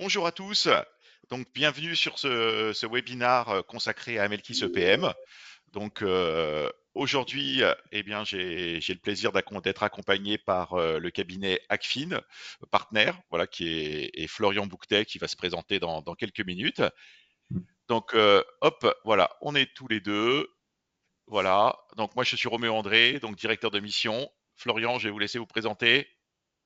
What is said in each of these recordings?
Bonjour à tous. Donc, bienvenue sur ce webinaire consacré à Amelkis EPM. Donc, aujourd'hui, eh bien, j'ai le plaisir d'être accompagné par le cabinet Acfin, partenaire, voilà, et Florian Bouquetet qui va se présenter dans quelques minutes. Donc, hop, voilà, on est tous les deux. Voilà. Donc, moi, je suis Roméo André, donc directeur de mission. Florian, je vais vous laisser vous présenter.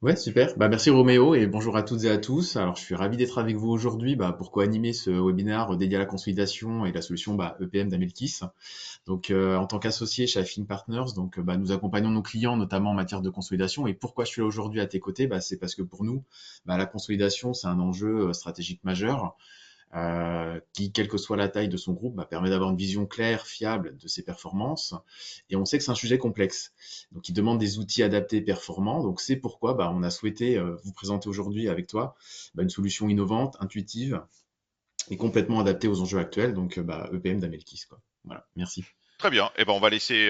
Ouais, super. Merci Roméo et bonjour à toutes et à tous. Alors, je suis ravi d'être avec vous aujourd'hui pour co-animer ce webinaire dédié à la consolidation et la solution EPM d'Amelkis. Donc, en tant qu'associé chez Affin Partners, nous accompagnons nos clients notamment en matière de consolidation. Et pourquoi je suis là aujourd'hui à tes côtés? C'est parce que pour nous, la consolidation, c'est un enjeu stratégique majeur qui, quelle que soit la taille de son groupe, permet d'avoir une vision claire, fiable de ses performances. Et on sait que c'est un sujet complexe, donc il demande des outils adaptés et performants. Donc c'est pourquoi on a souhaité vous présenter aujourd'hui avec toi une solution innovante, intuitive et complètement adaptée aux enjeux actuels, EPM d'Amelkis, quoi. Voilà, merci. Très bien. Eh ben, on va laisser,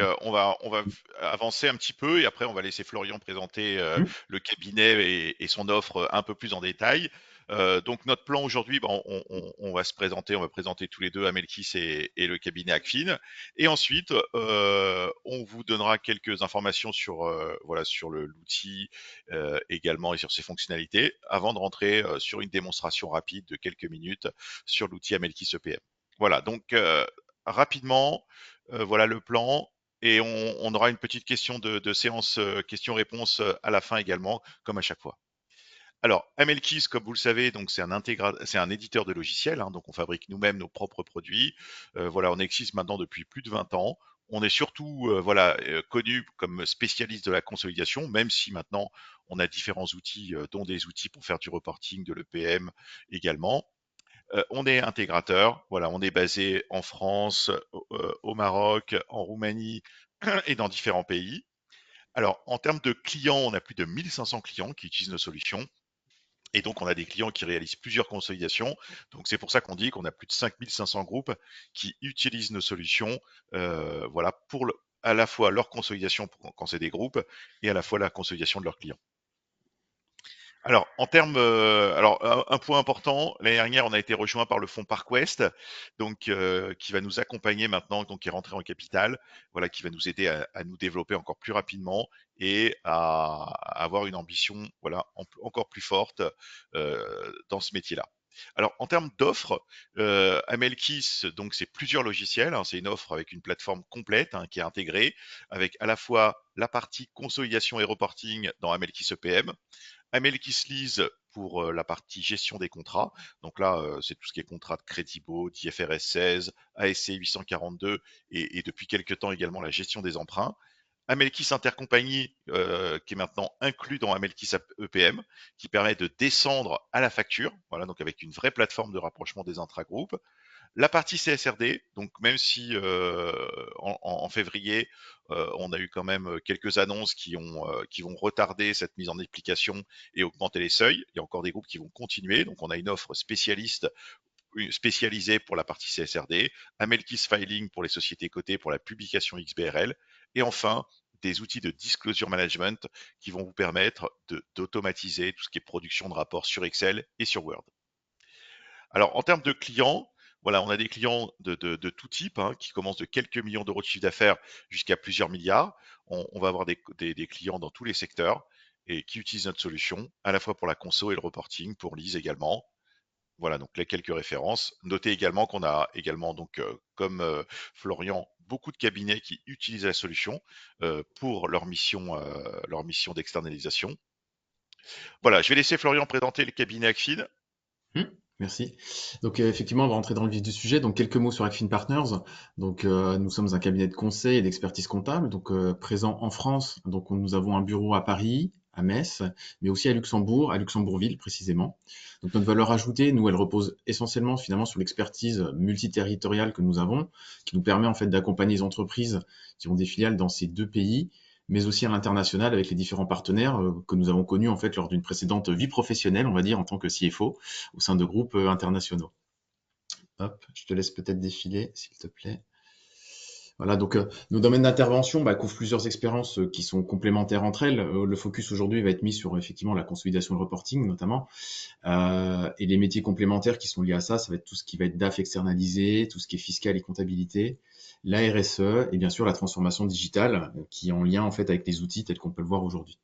avancer un petit peu et après on va laisser Florian présenter Hmm. le cabinet et son offre un peu plus en détail. Donc notre plan aujourd'hui, ben, on va se présenter, on va présenter tous les deux Amelkis et le cabinet Acfin. Et ensuite, on vous donnera quelques informations sur voilà sur l'outil également et sur ses fonctionnalités, avant de rentrer sur une démonstration rapide de quelques minutes sur l'outil Amelkis EPM. Voilà. Donc rapidement. Voilà le plan. Et on aura une petite question de séance questions-réponses à la fin également, comme à chaque fois. Alors, Amelkis, comme vous le savez, donc c'est un éditeur de logiciels, hein, donc on fabrique nous-mêmes nos propres produits. Voilà, on existe maintenant depuis plus de 20 ans. On est surtout connu comme spécialiste de la consolidation, même si maintenant on a différents outils, dont des outils pour faire du reporting, de l'EPM également. On est intégrateur, voilà, on est basé en France, au Maroc, en Roumanie et dans différents pays. Alors, en termes de clients, on a plus de 1500 clients qui utilisent nos solutions. Et donc, on a des clients qui réalisent plusieurs consolidations. Donc, c'est pour ça qu'on dit qu'on a plus de 5500 groupes qui utilisent nos solutions, voilà, à la fois leur consolidation quand c'est des groupes et à la fois la consolidation de leurs clients. Alors, un point important, l'année dernière, on a été rejoint par le fonds ParkWest, donc qui va nous accompagner maintenant, donc qui est rentré en capital, voilà, qui va nous aider à nous développer encore plus rapidement et à avoir une ambition, voilà, encore plus forte dans ce métier-là. Alors, en termes d'offres, Amelkis, donc c'est plusieurs logiciels, hein, c'est une offre avec une plateforme complète, hein, qui est intégrée, avec à la fois la partie consolidation et reporting dans Amelkis EPM, Amelkis pour la partie gestion des contrats. Donc là, c'est tout ce qui est contrat de crédit beau, d'IFRS 16, ASC 842 et depuis quelques temps également la gestion des emprunts. Amelkis Intercompagnie, qui est maintenant inclus dans Amelkis EPM, qui permet de descendre à la facture, voilà, donc avec une vraie plateforme de rapprochement des intragroupes. La partie CSRD, donc même si en février, on a eu quand même quelques annonces qui vont retarder cette mise en application et augmenter les seuils, il y a encore des groupes qui vont continuer. Donc on a une offre spécialisée pour la partie CSRD, Amelkis Filing pour les sociétés cotées pour la publication XBRL, et enfin des outils de disclosure management qui vont vous permettre d'automatiser tout ce qui est production de rapports sur Excel et sur Word. Alors, en termes de clients, voilà, on a des clients de tout type, hein, qui commencent de quelques millions d'euros de chiffre d'affaires jusqu'à plusieurs milliards. On va avoir des clients dans tous les secteurs et qui utilisent notre solution, à la fois pour la conso et le reporting, pour Lise également. Voilà, donc les quelques références. Notez également qu'on a également, donc, comme Florian, beaucoup de cabinets qui utilisent la solution pour leur mission d'externalisation. Voilà, je vais laisser Florian présenter le cabinet Acfin. Hmm. Merci. Effectivement, on va rentrer dans le vif du sujet. Donc quelques mots sur Acfin Partners. Nous sommes un cabinet de conseil et d'expertise comptable, présent en France. Nous avons un bureau à Paris, à Metz, mais aussi à Luxembourg, à Luxembourgville précisément. Donc notre valeur ajoutée, nous, elle repose essentiellement finalement sur l'expertise multiterritoriale que nous avons, qui nous permet en fait d'accompagner les entreprises qui ont des filiales dans ces deux pays, mais aussi à l'international avec les différents partenaires que nous avons connus en fait lors d'une précédente vie professionnelle, on va dire, en tant que CFO au sein de groupes internationaux. Hop, je te laisse peut-être défiler, s'il te plaît. Voilà, donc nos domaines d'intervention couvrent plusieurs expériences qui sont complémentaires entre elles. Le focus aujourd'hui va être mis sur effectivement la consolidation et le reporting notamment. Et les métiers complémentaires qui sont liés à ça, ça va être tout ce qui va être DAF externalisé, tout ce qui est fiscal et comptabilité, la RSE et bien sûr la transformation digitale qui est en lien en fait avec les outils tels qu'on peut le voir aujourd'hui.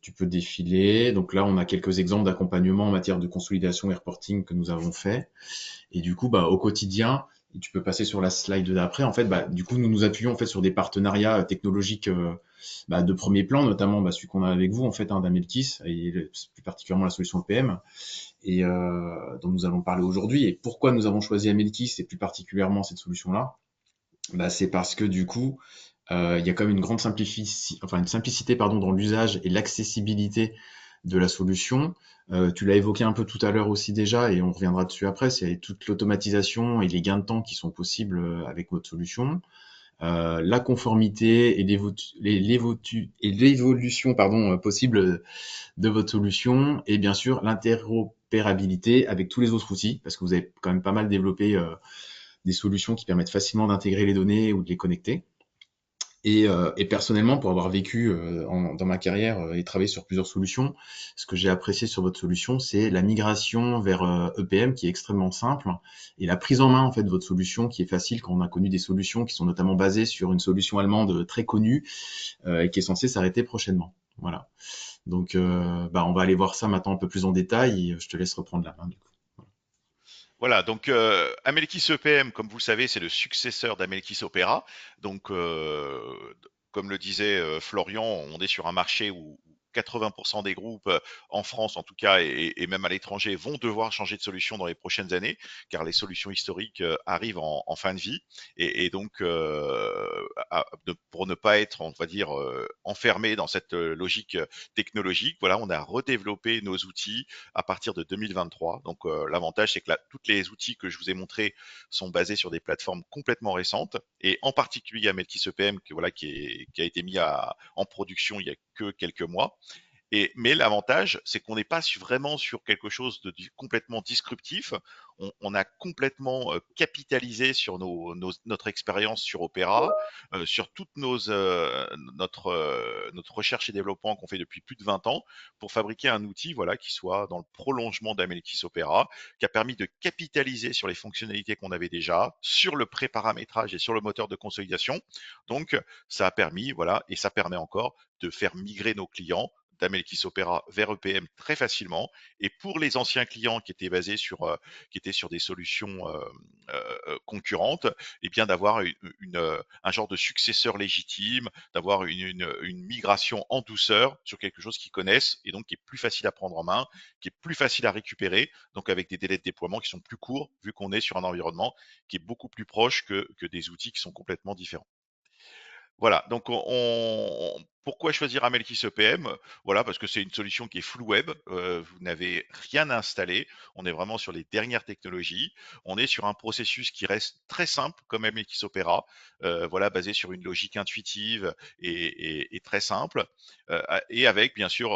Tu peux défiler. Donc là, on a quelques exemples d'accompagnement en matière de consolidation et reporting que nous avons fait. Et du coup, au quotidien, et tu peux passer sur la slide d'après. En fait, du coup, nous nous appuyons en fait sur des partenariats technologiques de premier plan, notamment celui qu'on a avec vous en fait, d'Amelkis et plus particulièrement la solution EPM, et dont nous allons parler aujourd'hui. Et pourquoi nous avons choisi Amelkis et plus particulièrement cette solution-là? C'est parce que du coup, il y a quand même une grande une simplicité pardon dans l'usage et l'accessibilité de la solution. Tu l'as évoqué un peu tout à l'heure aussi déjà, et on reviendra dessus après, c'est toute l'automatisation et les gains de temps qui sont possibles avec votre solution. La conformité et l'évolution possible de votre solution, et bien sûr l'interopérabilité avec tous les autres outils, parce que vous avez quand même pas mal développé des solutions qui permettent facilement d'intégrer les données ou de les connecter. Et personnellement, pour avoir vécu dans ma carrière et travaillé sur plusieurs solutions, ce que j'ai apprécié sur votre solution, c'est la migration vers EPM qui est extrêmement simple et la prise en main en fait de votre solution qui est facile quand on a connu des solutions qui sont notamment basées sur une solution allemande très connue et qui est censée s'arrêter prochainement. Voilà. Donc, on va aller voir ça maintenant un peu plus en détail et je te laisse reprendre la main du coup. Voilà, donc Amelkis EPM, comme vous le savez, c'est le successeur d'Amelkis Opera. Donc, comme le disait Florian, on est sur un marché où 80% des groupes, en France en tout cas, et même à l'étranger, vont devoir changer de solution dans les prochaines années, car les solutions historiques arrivent en fin de vie. Et donc, pour ne pas être, on va dire, enfermé dans cette logique technologique, voilà, on a redéveloppé nos outils à partir de 2023. Donc l'avantage, c'est que là, tous les outils que je vous ai montrés sont basés sur des plateformes complètement récentes, et en particulier Melkis EPM, qui a été mis en production il y a que quelques mois. Mais l'avantage, c'est qu'on n'est pas vraiment sur quelque chose de complètement disruptif. On a complètement capitalisé sur notre expérience sur Opera, sur toute notre recherche et développement qu'on fait depuis plus de 20 ans, pour fabriquer un outil, voilà, qui soit dans le prolongement d'Amelkis Opera, qui a permis de capitaliser sur les fonctionnalités qu'on avait déjà, sur le pré-paramétrage et sur le moteur de consolidation. Donc, ça a permis, voilà, et ça permet encore de faire migrer nos clients d'Amelkis Opera vers EPM très facilement. Et pour les anciens clients qui étaient sur des solutions concurrentes, et bien d'avoir un genre de successeur légitime, d'avoir une migration en douceur sur quelque chose qu'ils connaissent et donc qui est plus facile à prendre en main, qui est plus facile à récupérer, donc avec des délais de déploiement qui sont plus courts vu qu'on est sur un environnement qui est beaucoup plus proche que des outils qui sont complètement différents. Voilà, donc pourquoi choisir Amelkis EPM? Voilà, parce que c'est une solution qui est full web, vous n'avez rien à installer, on est vraiment sur les dernières technologies, on est sur un processus qui reste très simple comme Amelkis Opera, voilà, basé sur une logique intuitive et très simple, et avec bien sûr,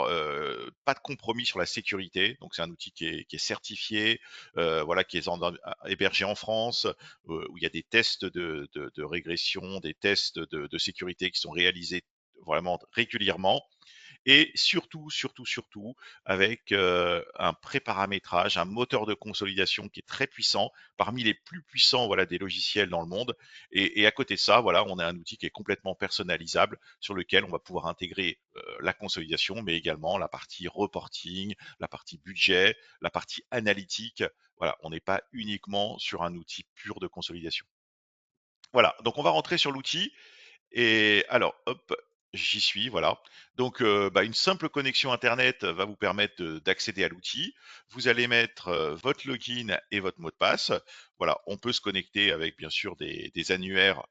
pas de compromis sur la sécurité. Donc c'est un outil qui est certifié, voilà, qui est hébergé en France, où il y a des tests de régression, des tests de sécurité qui sont réalisés vraiment régulièrement, et surtout, avec un pré-paramétrage, un moteur de consolidation qui est très puissant, parmi les plus puissants, voilà, des logiciels dans le monde. Et à côté de ça, voilà, on a un outil qui est complètement personnalisable, sur lequel on va pouvoir intégrer la consolidation, mais également la partie reporting, la partie budget, la partie analytique. Voilà, on n'est pas uniquement sur un outil pur de consolidation. Voilà, donc on va rentrer sur l'outil. Et alors, hop, j'y suis, voilà. Donc, une simple connexion internet va vous permettre d'accéder à l'outil. Vous allez mettre votre login et votre mot de passe. Voilà, on peut se connecter avec bien sûr des annuaires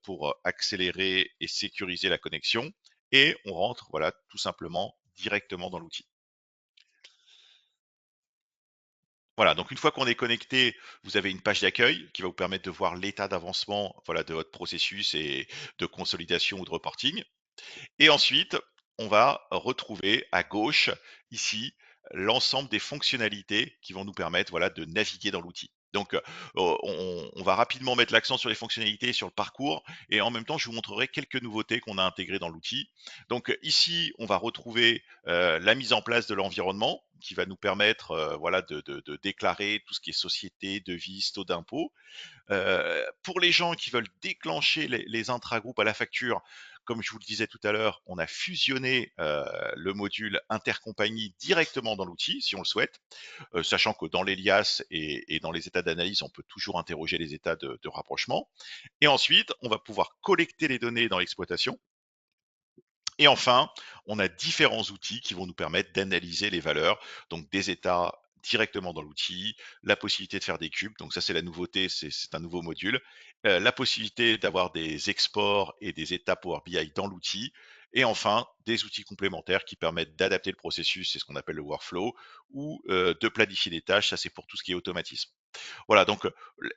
pour accélérer et sécuriser la connexion. Et on rentre, voilà, tout simplement directement dans l'outil. Voilà, donc une fois qu'on est connecté, vous avez une page d'accueil qui va vous permettre de voir l'état d'avancement, voilà, de votre processus et de consolidation ou de reporting. Et ensuite, on va retrouver à gauche, ici, l'ensemble des fonctionnalités qui vont nous permettre, voilà, de naviguer dans l'outil. Donc, on va rapidement mettre l'accent sur les fonctionnalités, sur le parcours et en même temps, je vous montrerai quelques nouveautés qu'on a intégrées dans l'outil. Donc, ici, on va retrouver, la mise en place de l'environnement qui va nous permettre, voilà, de déclarer tout ce qui est société, devises, taux d'impôt. Pour les gens qui veulent déclencher les intragroupes à la facture, comme je vous le disais tout à l'heure, on a fusionné le module intercompagnie directement dans l'outil, si on le souhaite, sachant que dans l'Elias et dans les états d'analyse, on peut toujours interroger les états de rapprochement. Et ensuite, on va pouvoir collecter les données dans l'exploitation et enfin, on a différents outils qui vont nous permettre d'analyser les valeurs, donc des états directement dans l'outil, la possibilité de faire des cubes, donc ça c'est la nouveauté, c'est un nouveau module, la possibilité d'avoir des exports et des états Power BI dans l'outil, et enfin des outils complémentaires qui permettent d'adapter le processus, c'est ce qu'on appelle le workflow, ou de planifier des tâches, ça c'est pour tout ce qui est automatisme. Voilà, donc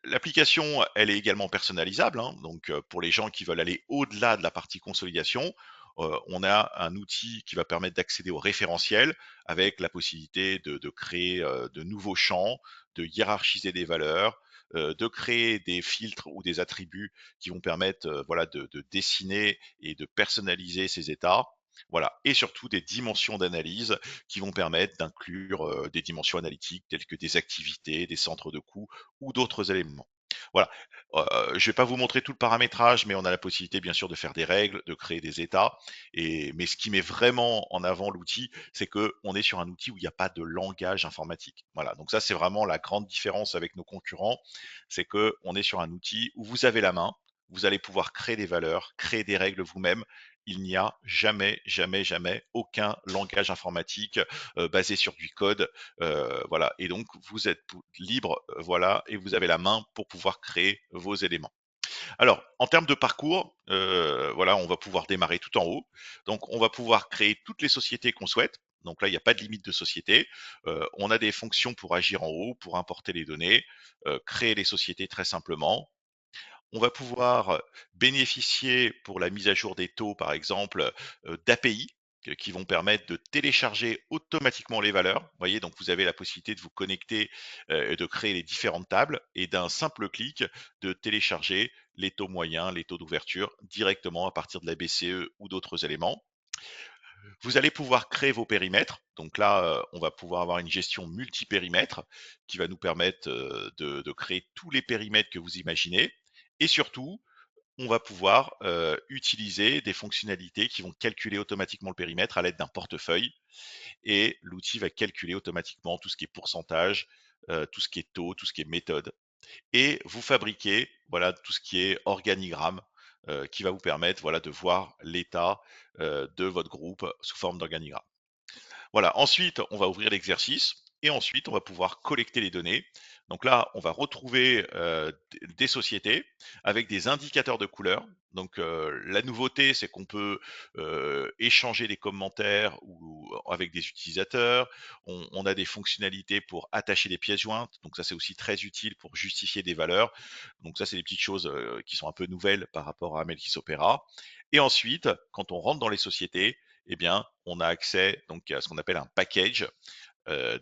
l'application, elle est également personnalisable, hein, donc pour les gens qui veulent aller au-delà de la partie consolidation, on a un outil qui va permettre d'accéder au référentiel avec la possibilité de créer de nouveaux champs, de hiérarchiser des valeurs, de créer des filtres ou des attributs qui vont permettre voilà, de dessiner et de personnaliser ces états. Voilà, et surtout des dimensions d'analyse qui vont permettre d'inclure des dimensions analytiques telles que des activités, des centres de coûts ou d'autres éléments. Voilà. Je vais pas vous montrer tout le paramétrage, mais on a la possibilité bien sûr de faire des règles, de créer des états. Mais ce qui met vraiment en avant l'outil, c'est que on est sur un outil où il n'y a pas de langage informatique. Voilà. Donc ça, c'est vraiment la grande différence avec nos concurrents, c'est que on est sur un outil où vous avez la main. Vous allez pouvoir créer des valeurs, créer des règles vous-même. Il n'y a jamais, jamais, jamais aucun langage informatique basé sur du code. Voilà. Et donc, vous êtes libre, voilà, et vous avez la main pour pouvoir créer vos éléments. Alors, en termes de parcours, voilà, on va pouvoir démarrer tout en haut. Donc, on va pouvoir créer toutes les sociétés qu'on souhaite. Donc là, il n'y a pas de limite de société. On a des fonctions pour agir en haut, pour importer les données, créer les sociétés très simplement. On va pouvoir bénéficier pour la mise à jour des taux, par exemple, d'API qui vont permettre de télécharger automatiquement les valeurs. Vous voyez, donc vous avez la possibilité de vous connecter et de créer les différentes tables et d'un simple clic de télécharger les taux moyens, les taux d'ouverture directement à partir de la BCE ou d'autres éléments. Vous allez pouvoir créer vos périmètres. Donc là, on va pouvoir avoir une gestion multi-périmètres qui va nous permettre de créer tous les périmètres que vous imaginez. Et surtout, on va pouvoir utiliser des fonctionnalités qui vont calculer automatiquement le périmètre à l'aide d'un portefeuille et l'outil va calculer automatiquement tout ce qui est pourcentage, tout ce qui est taux, tout ce qui est méthode et vous fabriquez voilà tout ce qui est organigramme qui va vous permettre voilà de voir l'état de votre groupe sous forme d'organigramme. Voilà, ensuite, on va ouvrir l'exercice et ensuite, on va pouvoir collecter les données. Donc là, on va retrouver des sociétés avec des indicateurs de couleurs. Donc la nouveauté, c'est qu'on peut échanger des commentaires ou avec des utilisateurs. On a des fonctionnalités pour attacher des pièces jointes. Donc ça, c'est aussi très utile pour justifier des valeurs. Donc ça, c'est des petites choses qui sont un peu nouvelles par rapport à Melkis Opera. Et ensuite, quand on rentre dans les sociétés, eh bien, on a accès donc à ce qu'on appelle un package,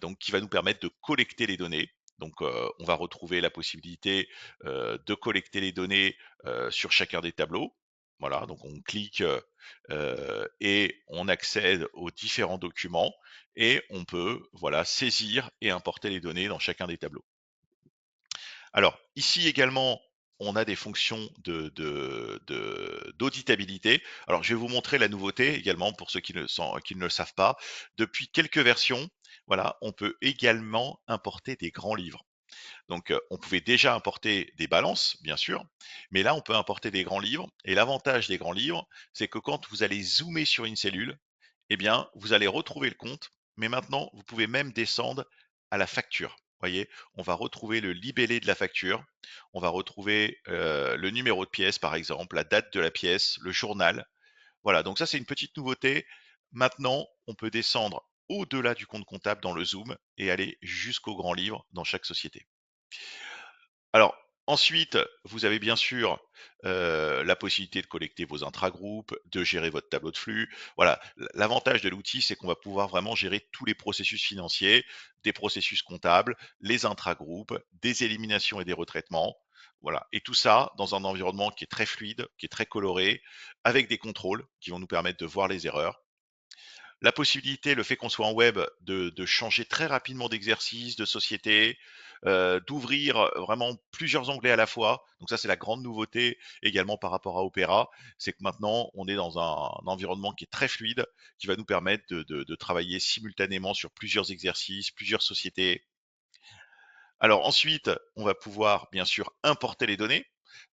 donc qui va nous permettre de collecter les données. Donc, on va retrouver la possibilité de collecter les données sur chacun des tableaux. Voilà, donc on clique et on accède aux différents documents et on peut voilà saisir et importer les données dans chacun des tableaux. Alors, ici également, on a des fonctions d'auditabilité. Alors, je vais vous montrer la nouveauté également pour ceux qui ne le savent pas. Depuis quelques versions, voilà, on peut également importer des grands livres. Donc, on pouvait déjà importer des balances, bien sûr, mais là, on peut importer des grands livres. Et l'avantage des grands livres, c'est que quand vous allez zoomer sur une cellule, eh bien, vous allez retrouver le compte, mais maintenant, vous pouvez même descendre à la facture. Voyez, on va retrouver le libellé de la facture, on va retrouver le numéro de pièce, par exemple, la date de la pièce, le journal. Voilà, donc ça, c'est une petite nouveauté. Maintenant, on peut descendre au-delà du compte comptable dans le Zoom et aller jusqu'au grand livre dans chaque société. Alors, Ensuite, vous avez bien sûr la possibilité de collecter vos intragroupes, de gérer votre tableau de flux. Voilà, l'avantage de l'outil, c'est qu'on va pouvoir vraiment gérer tous les processus financiers, des processus comptables, les intragroupes, des éliminations et des retraitements. Voilà, et tout ça dans un environnement qui est très fluide, qui est très coloré, avec des contrôles qui vont nous permettre de voir les erreurs. La possibilité, le fait qu'on soit en web, de changer très rapidement d'exercice, de société, d'ouvrir vraiment plusieurs onglets à la fois. Donc ça, c'est la grande nouveauté également par rapport à Opera, c'est que maintenant, on est dans un environnement qui est très fluide, qui va nous permettre de travailler simultanément sur plusieurs exercices, plusieurs sociétés. Alors ensuite, on va pouvoir bien sûr importer les données.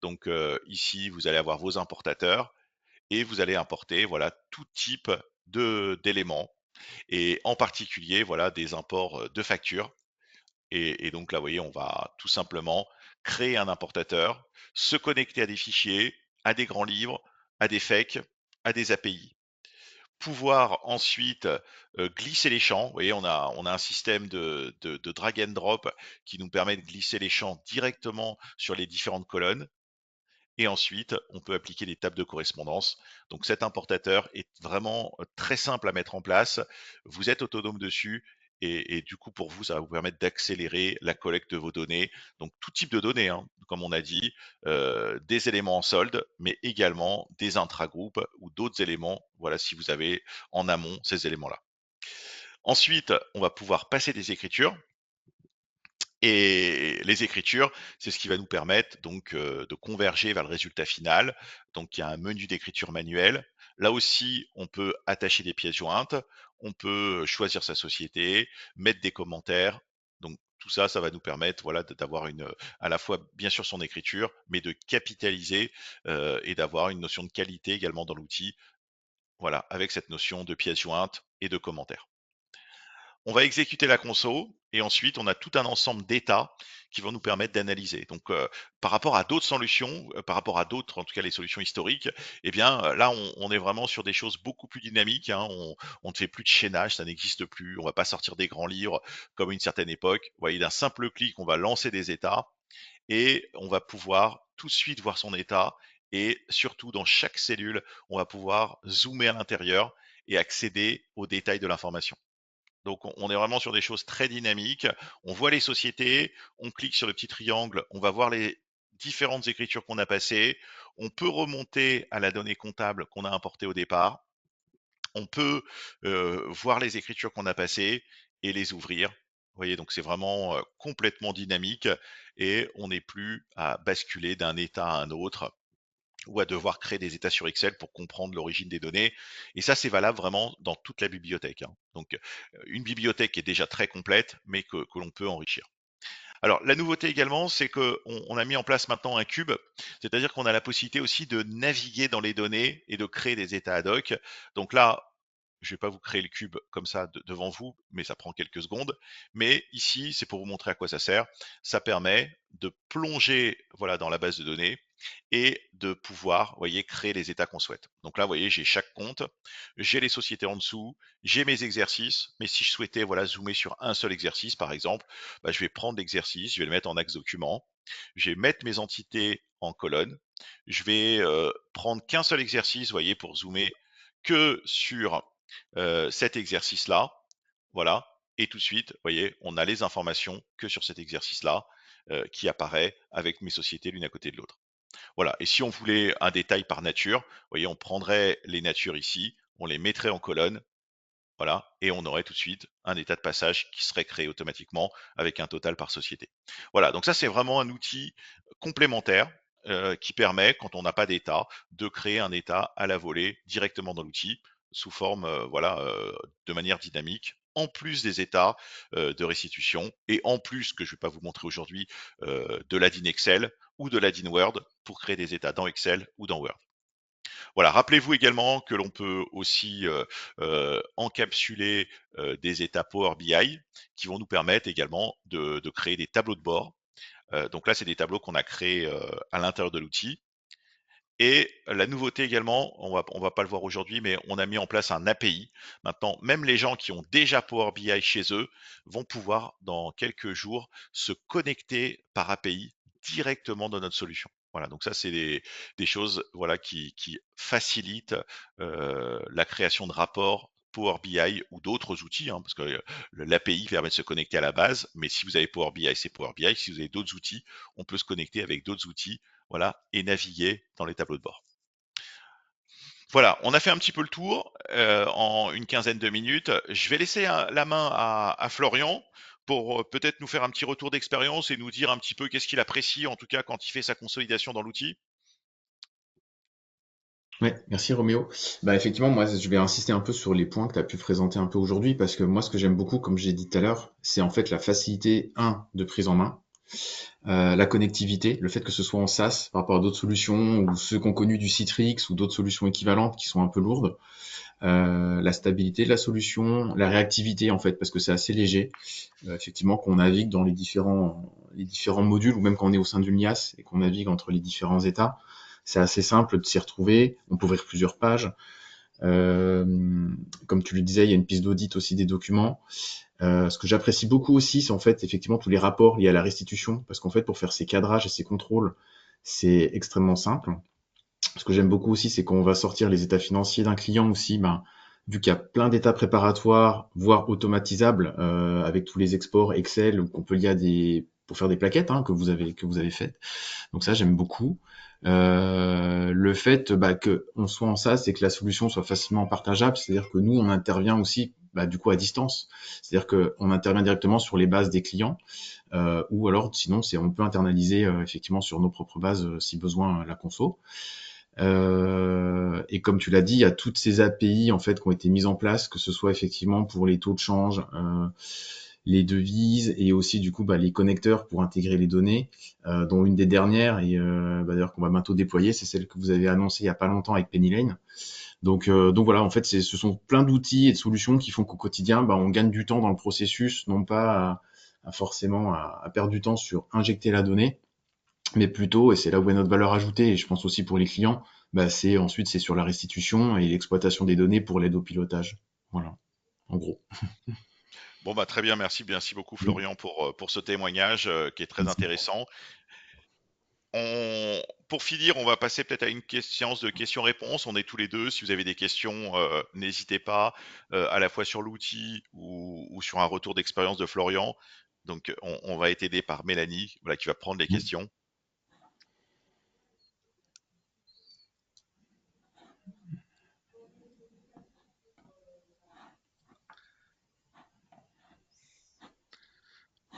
Donc ici, vous allez avoir vos importateurs et vous allez importer voilà tout type de d'éléments et en particulier, voilà, des imports de factures. Et donc là, vous voyez, on va tout simplement créer un importateur, se connecter à des fichiers, à des grands livres, à des FAQ, à des API. Pouvoir ensuite glisser les champs. Vous voyez, on a un système de drag and drop qui nous permet de glisser les champs directement sur les différentes colonnes. Et ensuite, on peut appliquer des tables de correspondance. Donc cet importateur est vraiment très simple à mettre en place. Vous êtes autonome dessus et du coup, pour vous, ça va vous permettre d'accélérer la collecte de vos données. Donc tout type de données, hein, comme on a dit, des éléments en solde, mais également des intragroupes ou d'autres éléments. Voilà, si vous avez en amont ces éléments-là. Ensuite, on va pouvoir passer des écritures. Et les écritures, c'est ce qui va nous permettre donc de converger vers le résultat final. Donc il y a un menu d'écriture manuelle. Là aussi, on peut attacher des pièces jointes, on peut choisir sa société, mettre des commentaires. Donc tout ça, ça va nous permettre voilà d'avoir une à la fois bien sûr son écriture, mais de capitaliser et d'avoir une notion de qualité également dans l'outil. Voilà, avec cette notion de pièces jointes et de commentaires. On va exécuter la conso et ensuite on a tout un ensemble d'états qui vont nous permettre d'analyser. Donc par rapport à d'autres solutions, par rapport à d'autres, en tout cas les solutions historiques, eh bien là on est vraiment sur des choses beaucoup plus dynamiques, hein. On ne fait plus de chaînage, ça n'existe plus. On va pas sortir des grands livres comme à une certaine époque. Vous voyez, d'un simple clic, on va lancer des états et on va pouvoir tout de suite voir son état et surtout dans chaque cellule, on va pouvoir zoomer à l'intérieur et accéder aux détails de l'information. Donc on est vraiment sur des choses très dynamiques. On voit les sociétés, on clique sur le petit triangle, on va voir les différentes écritures qu'on a passées. On peut remonter à la donnée comptable qu'on a importée au départ. On peut voir les écritures qu'on a passées et les ouvrir. Vous voyez, donc c'est vraiment complètement dynamique et on n'est plus à basculer d'un état à un autre ou à devoir créer des états sur Excel pour comprendre l'origine des données. Et ça, c'est valable vraiment dans toute la bibliothèque, hein. Donc, une bibliothèque qui est déjà très complète, mais que l'on peut enrichir. Alors, la nouveauté également, c'est qu'on a mis en place maintenant un cube, c'est-à-dire qu'on a la possibilité aussi de naviguer dans les données et de créer des états ad hoc. Donc là, je vais pas vous créer le cube comme ça devant vous, mais ça prend quelques secondes. Mais ici, c'est pour vous montrer à quoi ça sert. Ça permet de plonger voilà, dans la base de données et de pouvoir, vous voyez, créer les états qu'on souhaite. Donc là, vous voyez, j'ai chaque compte, j'ai les sociétés en dessous, j'ai mes exercices, mais si je souhaitais voilà, zoomer sur un seul exercice, par exemple, bah, je vais prendre l'exercice, je vais le mettre en axe document, je vais mettre mes entités en colonne, je vais prendre qu'un seul exercice, vous voyez, pour zoomer que sur cet exercice-là, voilà, et tout de suite, vous voyez, on a les informations que sur cet exercice-là qui apparaît avec mes sociétés l'une à côté de l'autre. Voilà. Et si on voulait un détail par nature, vous voyez, on prendrait les natures ici, on les mettrait en colonne, voilà, et on aurait tout de suite un état de passage qui serait créé automatiquement avec un total par société. Voilà, donc ça c'est vraiment un outil complémentaire qui permet, quand on n'a pas d'état, de créer un état à la volée directement dans l'outil sous forme, voilà, de manière dynamique. En plus des états de restitution et en plus, que je ne vais pas vous montrer aujourd'hui, de l'ADIN Excel ou de l'ADIN Word pour créer des états dans Excel ou dans Word. Voilà, rappelez-vous également que l'on peut aussi encapsuler des états Power BI qui vont nous permettre également de créer des tableaux de bord. Donc là, c'est des tableaux qu'on a créés à l'intérieur de l'outil. Et la nouveauté également, on va pas le voir aujourd'hui, mais on a mis en place un API. Maintenant, même les gens qui ont déjà Power BI chez eux vont pouvoir, dans quelques jours, se connecter par API directement dans notre solution. Voilà, donc ça, c'est des choses voilà, qui facilitent la création de rapports Power BI ou d'autres outils, hein, parce que l'API permet de se connecter à la base, mais si vous avez Power BI, c'est Power BI. Si vous avez d'autres outils, on peut se connecter avec d'autres outils, voilà, et naviguer dans les tableaux de bord. Voilà, on a fait un petit peu le tour en une quinzaine de minutes. Je vais laisser la main à Florian pour peut-être nous faire un petit retour d'expérience et nous dire un petit peu qu'est-ce qu'il apprécie, en tout cas quand il fait sa consolidation dans l'outil. Ouais, merci Roméo. Bah effectivement, moi je vais insister un peu sur les points que tu as pu présenter un peu aujourd'hui parce que moi ce que j'aime beaucoup, comme j'ai dit tout à l'heure, c'est en fait la facilité, de prise en main, la connectivité, le fait que ce soit en SaaS par rapport à d'autres solutions ou ceux qu'on connu du Citrix ou d'autres solutions équivalentes qui sont un peu lourdes, la stabilité de la solution, la réactivité en fait parce que c'est assez léger, effectivement qu'on navigue dans les différents modules ou même quand on est au sein d'une liasse et qu'on navigue entre les différents états. C'est assez simple de s'y retrouver. On peut ouvrir plusieurs pages. Euh, Comme tu le disais, il y a une piste d'audit aussi des documents. Ce que j'apprécie beaucoup aussi, c'est en fait effectivement tous les rapports liés à la restitution, parce qu'en fait pour faire ces cadrages et ces contrôles, c'est extrêmement simple. Ce que j'aime beaucoup aussi, c'est qu'on va sortir les états financiers d'un client aussi, ben, vu qu'il y a plein d'états préparatoires, voire automatisables, avec tous les exports Excel qu'on peut lier à pour faire des plaquettes que vous avez faites. Donc ça, j'aime beaucoup. Le fait que on soit en SaaS et que la solution soit facilement partageable, c'est-à-dire que nous, on intervient aussi du coup à distance. C'est-à-dire qu'on intervient directement sur les bases des clients, ou alors sinon, on peut internaliser effectivement sur nos propres bases si besoin la conso. Et comme tu l'as dit, il y a toutes ces API en fait qui ont été mises en place, que ce soit effectivement pour les taux de change, les devises et aussi du coup les connecteurs pour intégrer les données, dont une des dernières et d'ailleurs qu'on va bientôt déployer, c'est celle que vous avez annoncée il y a pas longtemps avec Pennylane. Donc voilà, en fait, ce sont plein d'outils et de solutions qui font qu'au quotidien, on gagne du temps dans le processus, non pas forcément à perdre du temps sur injecter la donnée, mais plutôt, et c'est là où est notre valeur ajoutée, et je pense aussi pour les clients, c'est sur la restitution et l'exploitation des données pour l'aide au pilotage. Voilà, en gros. Bon, bah très bien, merci beaucoup Oui, Florian pour ce témoignage qui est très merci. intéressant. Pour finir, on va passer peut-être à une séance de questions-réponses. On est tous les deux. Si vous avez des questions, n'hésitez pas, à la fois sur l'outil ou sur un retour d'expérience de Florian. Donc, on va être aidé par Mélanie, voilà, qui va prendre les Oui. questions.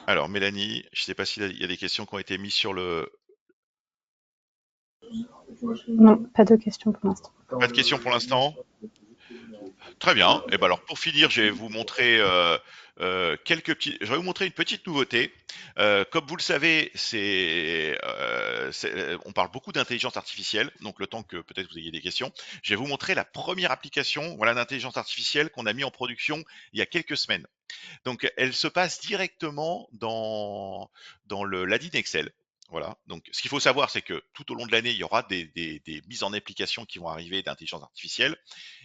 Alors, Mélanie, je ne sais pas s'il y a des questions qui ont été mises sur le. Non, pas de questions pour l'instant. Pas de questions pour l'instant. Très bien. Et ben alors pour finir, je vais vous montrer Je vais vous montrer une petite nouveauté. Comme vous le savez, on parle beaucoup d'intelligence artificielle. Donc le temps que peut-être vous ayez des questions, je vais vous montrer la première application, voilà, d'intelligence artificielle qu'on a mis en production il y a quelques semaines. Donc, elle se passe directement dans l'adin Excel. Voilà. Donc, ce qu'il faut savoir, c'est que tout au long de l'année, il y aura des mises en application qui vont arriver d'intelligence artificielle.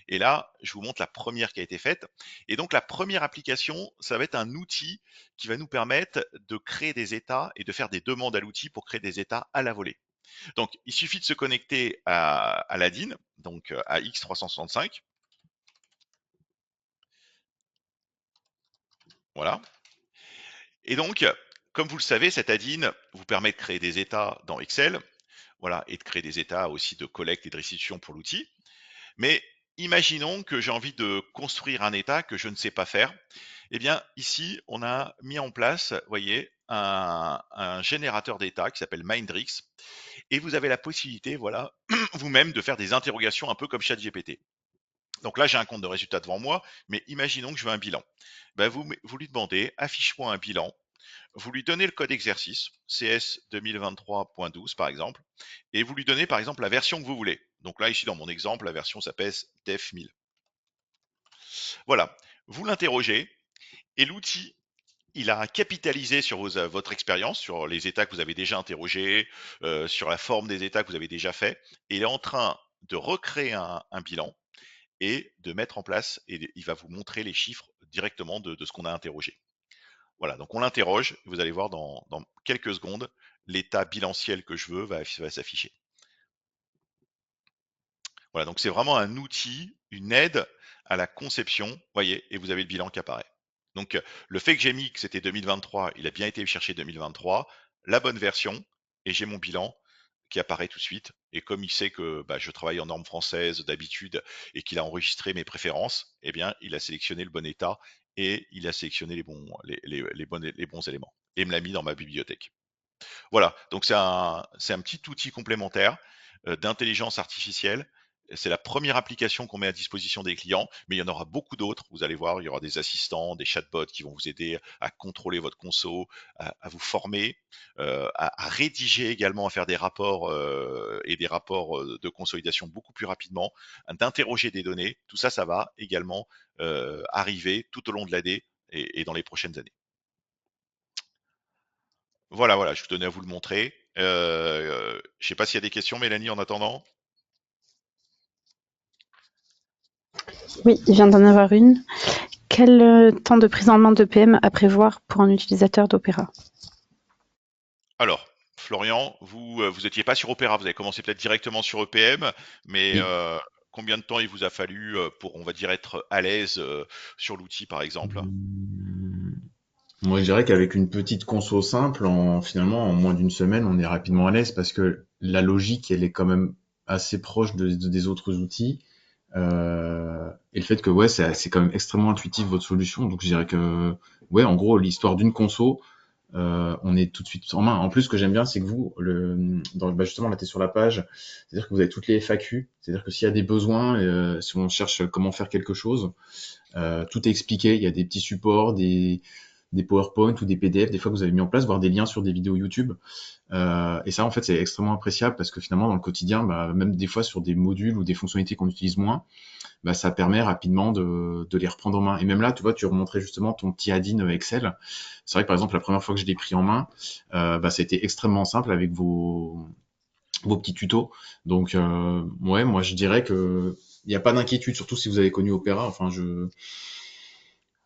Et là, je vous montre la première qui a été faite. Et donc, la première application, ça va être un outil qui va nous permettre de créer des états et de faire des demandes à l'outil pour créer des états à la volée. Donc, il suffit de se connecter à l'adin, donc à X365. Voilà. Et donc, comme vous le savez, cet add-in vous permet de créer des états dans Excel, voilà, et de créer des états aussi de collecte et de restitution pour l'outil. Mais imaginons que j'ai envie de construire un état que je ne sais pas faire. Eh bien, ici, on a mis en place, voyez, un générateur d'état qui s'appelle Mindrix, et vous avez la possibilité, voilà, vous-même de faire des interrogations un peu comme ChatGPT. Donc là, j'ai un compte de résultats devant moi, mais imaginons que je veux un bilan. Ben, vous lui demandez, affiche-moi un bilan. Vous lui donnez le code exercice, CS 2023.12 par exemple, et vous lui donnez par exemple la version que vous voulez. Donc là, ici dans mon exemple, la version s'appelle def 1000. Voilà, vous l'interrogez et l'outil, il a capitalisé sur votre expérience, sur les états que vous avez déjà interrogés, sur la forme des états que vous avez déjà fait, et il est en train de recréer un bilan et de mettre en place, et il va vous montrer les chiffres directement de ce qu'on a interrogé. Voilà, donc on l'interroge, vous allez voir dans quelques secondes, l'état bilanciel que je veux va s'afficher. Voilà, donc c'est vraiment un outil, une aide à la conception, voyez, et vous avez le bilan qui apparaît. Donc le fait que j'ai mis que c'était 2023, il a bien été chercher 2023, la bonne version, et j'ai mon bilan qui apparaît tout de suite. Et comme il sait que je travaille en normes françaises d'habitude et qu'il a enregistré mes préférences, eh bien, il a sélectionné le bon état et il a sélectionné les bons éléments et me l'a mis dans ma bibliothèque. Voilà, donc c'est un petit outil complémentaire d'intelligence artificielle. C'est la première application qu'on met à disposition des clients, mais il y en aura beaucoup d'autres. Vous allez voir, il y aura des assistants, des chatbots qui vont vous aider à contrôler votre conso, à vous former, à rédiger également, à faire des rapports et des rapports de consolidation beaucoup plus rapidement, d'interroger des données. Tout ça, ça va également arriver tout au long de l'année et dans les prochaines années. Voilà, voilà, je tenais à vous le montrer. Je sais pas s'il y a des questions, Mélanie, en attendant. Oui, il vient d'en avoir une. Quel temps de prise en main d'EPM à prévoir pour un utilisateur d'Opéra? Alors, Florian, vous étiez pas sur Opéra, vous avez commencé peut-être directement sur EPM, mais Oui. combien de temps il vous a fallu pour, on va dire, être à l'aise sur l'outil, par exemple? Mmh, Moi, je dirais qu'avec une petite conso simple, finalement, en moins d'une semaine, on est rapidement à l'aise parce que la logique, elle est quand même assez proche des autres outils. Et le fait que, ouais, c'est quand même extrêmement intuitif votre solution. Donc, je dirais que, ouais, en gros, l'histoire d'une conso, on est tout de suite en main. En plus, ce que j'aime bien, c'est que vous, justement, là, t'es sur la page, c'est-à-dire que vous avez toutes les FAQ, c'est-à-dire que s'il y a des besoins, si on cherche comment faire quelque chose, tout est expliqué. Il y a des petits supports, des PowerPoint ou des PDF, des fois que vous avez mis en place, voire des liens sur des vidéos YouTube. Et ça, en fait, c'est extrêmement appréciable parce que finalement, dans le quotidien, même des fois sur des modules ou des fonctionnalités qu'on utilise moins, ça permet rapidement de les reprendre en main. Et même là, tu vois, tu remontrais justement ton petit add-in Excel. C'est vrai que par exemple, la première fois que je l'ai pris en main, ça a été extrêmement simple avec vos petits tutos. Donc, ouais, moi, je dirais que il n'y a pas d'inquiétude, surtout si vous avez connu Opera. Enfin,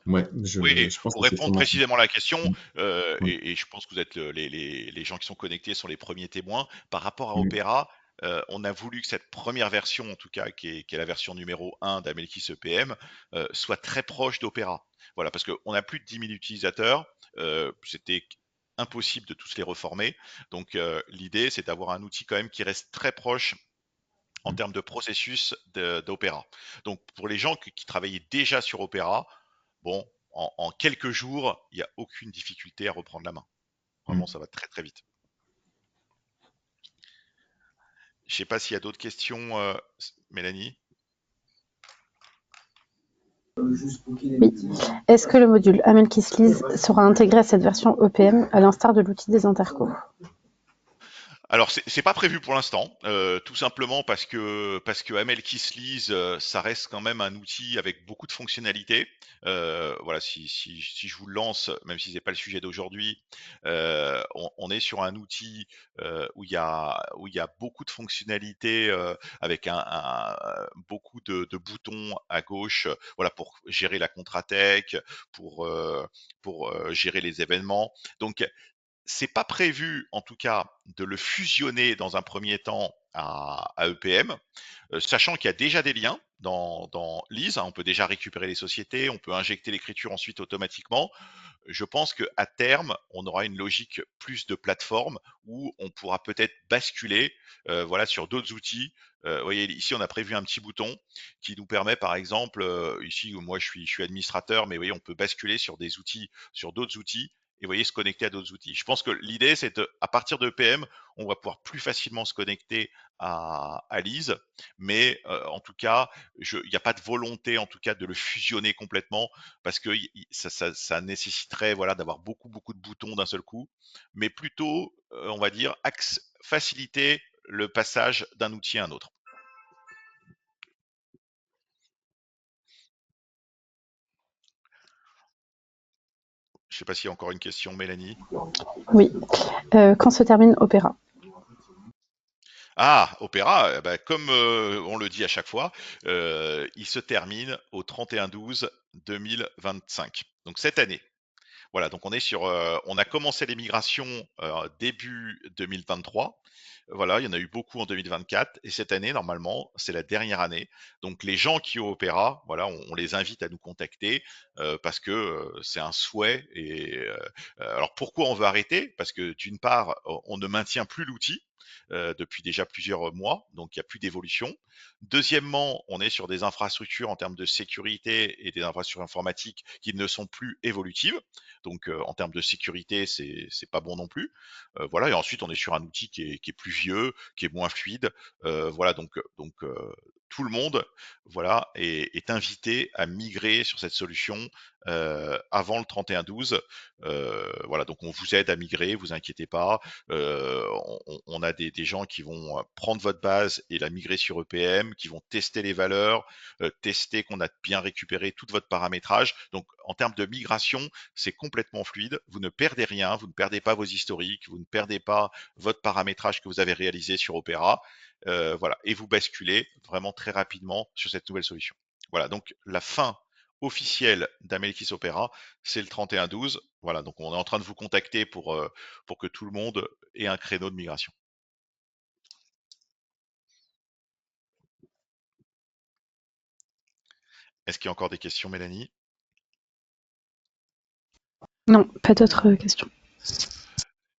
ouais, Oui, je pense que pour c'est répondre extrêmement simple. précisément à la question, Mm. Oui. et je pense que vous êtes les gens qui sont connectés sont les premiers témoins, par rapport à Mm. Opéra, on a voulu que cette première version, en tout cas, qui est la version numéro 1 d'Amelkis EPM, soit très proche d'Opéra. Voilà, parce qu'on a plus de 10 000 utilisateurs, c'était impossible de tous les reformer. Donc l'idée, c'est d'avoir un outil quand même qui reste très proche en Mm. termes de processus d'Opéra. Donc pour les gens qui travaillaient déjà sur Opéra, bon, en quelques jours, il n'y a aucune difficulté à reprendre la main. Vraiment, Mm. ça va très très vite. Je ne sais pas s'il y a d'autres questions, Mélanie. Oui. Est-ce que le module AmelKisLease sera intégré à cette version EPM à l'instar de l'outil des intercos? Alors c'est pas prévu pour l'instant, tout simplement parce que Amel Kislease, ça reste quand même un outil avec beaucoup de fonctionnalités. Voilà, si je vous le lance, même si c'est pas le sujet d'aujourd'hui, on est sur un outil où il y a beaucoup de fonctionnalités avec beaucoup de boutons à gauche, voilà pour gérer la Contratech, pour gérer les événements. Donc c'est pas prévu, en tout cas, de le fusionner dans un premier temps à EPM, sachant qu'il y a déjà des liens dans Lise, hein, on peut déjà récupérer les sociétés, on peut injecter l'écriture ensuite automatiquement. Je pense qu'à terme, on aura une logique plus de plateforme où on pourra peut-être basculer voilà, sur d'autres outils. Vous voyez, ici, on a prévu un petit bouton qui nous permet, par exemple, ici, moi, je suis administrateur, mais vous voyez, on peut basculer sur des outils, sur d'autres outils et vous voyez, se connecter à d'autres outils. Je pense que l'idée, c'est à partir de EPM, on va pouvoir plus facilement se connecter à Lise, mais en tout cas, il n'y a pas de volonté, en tout cas, de le fusionner complètement parce que ça nécessiterait voilà d'avoir beaucoup beaucoup de boutons d'un seul coup, mais plutôt, on va dire, faciliter le passage d'un outil à un autre. Je ne sais pas s'il y a encore une question, Mélanie. Oui. Quand se termine Opéra? Ah, Opéra, comme on le dit à chaque fois, il se termine au 31/12/2025. Donc cette année. Voilà, donc on a commencé les migrations début 2023. Voilà, il y en a eu beaucoup en 2024 et cette année, normalement, c'est la dernière année. Donc les gens qui ont Opera, voilà, on les invite à nous contacter parce que c'est un souhait. Alors pourquoi on veut arrêter? Parce que d'une part, on ne maintient plus l'outil. Depuis déjà plusieurs mois, donc il n'y a plus d'évolution. Deuxièmement, on est sur des infrastructures en termes de sécurité et des infrastructures informatiques qui ne sont plus évolutives. Donc en termes de sécurité, c'est pas bon non plus. Voilà, et ensuite on est sur un outil qui est plus vieux, qui est moins fluide. Voilà, tout le monde, voilà, est invité à migrer sur cette solution avant le 31/12. Voilà, donc on vous aide à migrer, vous inquiétez pas. On a des gens qui vont prendre votre base et la migrer sur EPM, qui vont tester les valeurs, tester qu'on a bien récupéré tout votre paramétrage. Donc en termes de migration, c'est complètement fluide. Vous ne perdez rien, vous ne perdez pas vos historiques, vous ne perdez pas votre paramétrage que vous avez réalisé sur Opera. Voilà, et vous basculez vraiment très rapidement sur cette nouvelle solution. Voilà, donc la fin officielle d'Amelkis Opera, c'est le 31/12. Voilà, donc on est en train de vous contacter pour que tout le monde ait un créneau de migration. Est-ce qu'il y a encore des questions, Mélanie? Non, pas d'autres questions.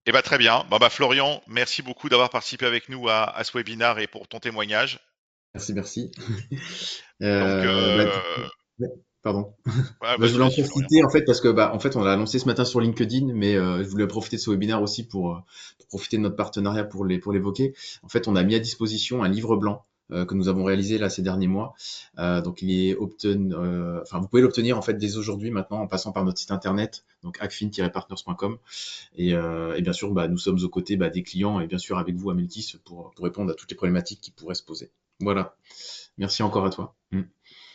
Eh ben, très bien. Bah, Florian, merci beaucoup d'avoir participé avec nous à ce webinaire et pour ton témoignage. Merci, merci. Donc, Du coup, ouais, pardon. ouais, Je voulais en vas-y, Florian. profiter en fait parce que en fait on l'a annoncé ce matin sur LinkedIn, mais je voulais profiter de ce webinaire aussi pour profiter de notre partenariat pour l'évoquer. En fait, on a mis à disposition un livre blanc que nous avons réalisé là ces derniers mois. Donc il est enfin vous pouvez l'obtenir en fait dès aujourd'hui maintenant en passant par notre site internet donc acfin-partners.com et bien sûr nous sommes aux côtés des clients et bien sûr avec vous Amelkis pour répondre à toutes les problématiques qui pourraient se poser. Voilà. Merci encore à toi.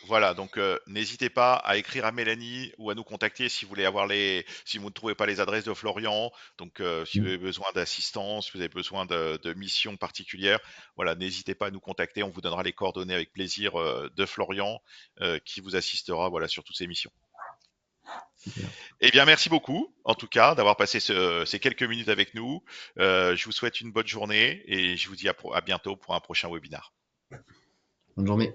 Voilà, donc n'hésitez pas à écrire à Mélanie ou à nous contacter si vous voulez si vous ne trouvez pas les adresses de Florian. Donc si vous Mm. avez besoin d'assistance, si vous avez besoin de missions particulières, voilà, n'hésitez pas à nous contacter. On vous donnera les coordonnées avec plaisir de Florian qui vous assistera, voilà, sur toutes ces missions. Super. Eh bien, merci beaucoup, en tout cas, d'avoir passé ces quelques minutes avec nous. Je vous souhaite une bonne journée et je vous dis à bientôt pour un prochain webinaire. Bonne journée.